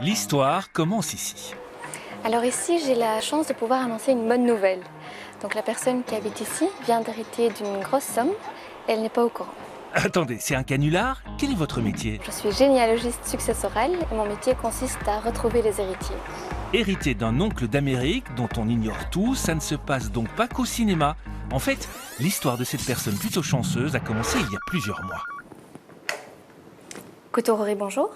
L'histoire commence ici. Alors ici, j'ai la chance de pouvoir annoncer une bonne nouvelle. Donc la personne qui habite ici vient d'hériter d'une grosse somme et elle n'est pas au courant. Attendez, c'est un canular? Quel est votre métier? Je suis généalogiste successorale et mon métier consiste à retrouver les héritiers. Hériter d'un oncle d'Amérique dont on ignore tout, ça ne se passe donc pas qu'au cinéma. En fait, l'histoire de cette personne plutôt chanceuse a commencé il y a plusieurs mois. Couture-Rory, bonjour.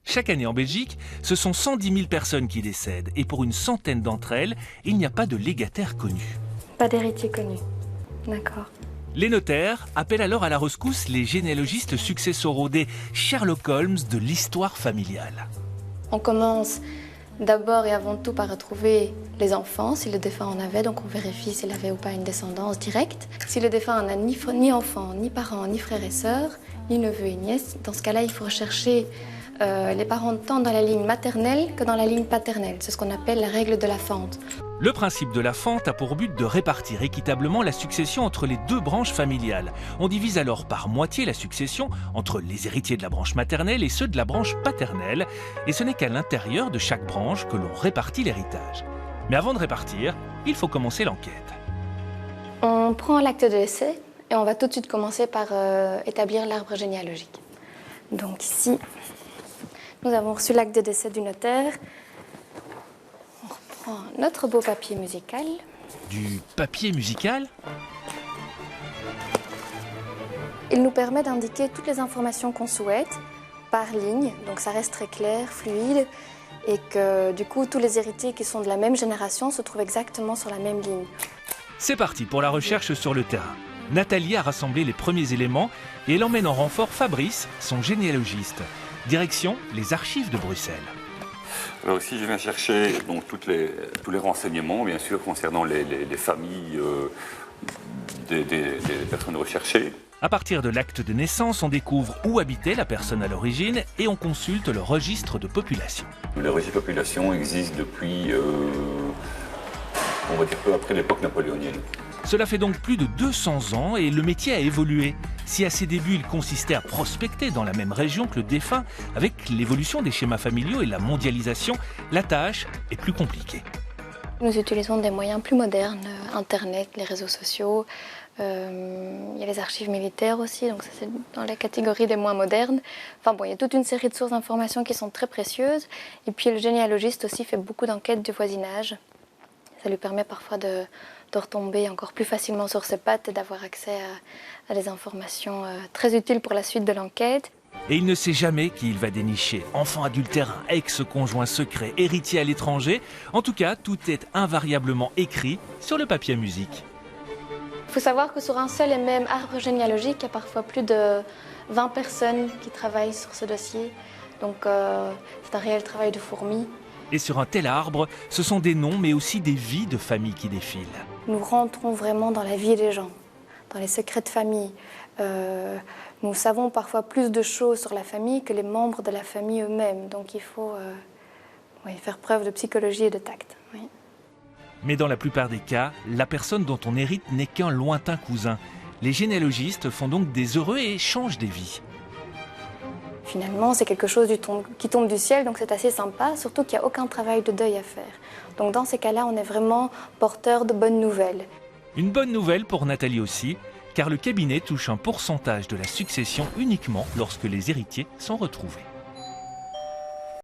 Chaque année en Belgique, ce sont 110 000 personnes qui décèdent. Et pour une centaine d'entre elles, il n'y a pas de légataire connu. Pas d'héritier connu. D'accord. Les notaires appellent alors à la rescousse les généalogistes successoraux, des Sherlock Holmes de l'histoire familiale. On commence d'abord et avant tout par retrouver les enfants, si le défunt en avait, donc on vérifie s'il avait ou pas une descendance directe. Si le défunt n'a ni enfants, ni parents, ni frères et sœurs, ni neveux et nièces, dans ce cas-là, il faut rechercher les parents tant dans la ligne maternelle que dans la ligne paternelle. C'est ce qu'on appelle la règle de la fente. Le principe de la fente a pour but de répartir équitablement la succession entre les deux branches familiales. On divise alors par moitié la succession entre les héritiers de la branche maternelle et ceux de la branche paternelle. Et ce n'est qu'à l'intérieur de chaque branche que l'on répartit l'héritage. Mais avant de répartir, il faut commencer l'enquête. On prend l'acte de décès et on va tout de suite commencer par établir l'arbre généalogique. Donc ici, nous avons reçu l'acte de décès du notaire. On reprend notre beau papier musical. Du papier musical? Il nous permet d'indiquer toutes les informations qu'on souhaite par ligne, donc ça reste très clair, fluide, et que du coup tous les héritiers qui sont de la même génération se trouvent exactement sur la même ligne. C'est parti pour la recherche sur le terrain. Nathalie a rassemblé les premiers éléments et elle emmène en renfort Fabrice, son généalogiste. Direction les archives de Bruxelles. Alors ici, je viens chercher donc, tous les renseignements, bien sûr, concernant les familles des personnes recherchées. À partir de l'acte de naissance, on découvre où habitait la personne à l'origine et on consulte le registre de population. Le registre de population existe depuis, on va dire, peu après l'époque napoléonienne. Cela fait donc plus de 200 ans et le métier a évolué. Si à ses débuts il consistait à prospecter dans la même région que le défunt, avec l'évolution des schémas familiaux et la mondialisation, la tâche est plus compliquée. Nous utilisons des moyens plus modernes, Internet, les réseaux sociaux. Il y a les archives militaires aussi, donc ça c'est dans la catégorie des moins modernes. Enfin bon, il y a toute une série de sources d'informations qui sont très précieuses. Et puis le généalogiste aussi fait beaucoup d'enquêtes du voisinage. Ça lui permet parfois de retomber encore plus facilement sur ses pattes et d'avoir accès à des informations très utiles pour la suite de l'enquête. Et il ne sait jamais qui il va dénicher. Enfant adultérin, ex-conjoint secret, héritier à l'étranger. En tout cas, tout est invariablement écrit sur le papier à musique. Il faut savoir que sur un seul et même arbre généalogique, il y a parfois plus de 20 personnes qui travaillent sur ce dossier. Donc c'est un réel travail de fourmi. Et sur un tel arbre, ce sont des noms mais aussi des vies de famille qui défilent. Nous rentrons vraiment dans la vie des gens, dans les secrets de famille. Nous savons parfois plus de choses sur la famille que les membres de la famille eux-mêmes. Donc il faut faire preuve de psychologie et de tact. Oui. Mais dans la plupart des cas, la personne dont on hérite n'est qu'un lointain cousin. Les généalogistes font donc des heureux et changent des vies. Finalement, c'est quelque chose qui tombe du ciel, donc c'est assez sympa, surtout qu'il n'y a aucun travail de deuil à faire. Donc dans ces cas-là, on est vraiment porteur de bonnes nouvelles. Une bonne nouvelle pour Nathalie aussi, car le cabinet touche un pourcentage de la succession uniquement lorsque les héritiers sont retrouvés.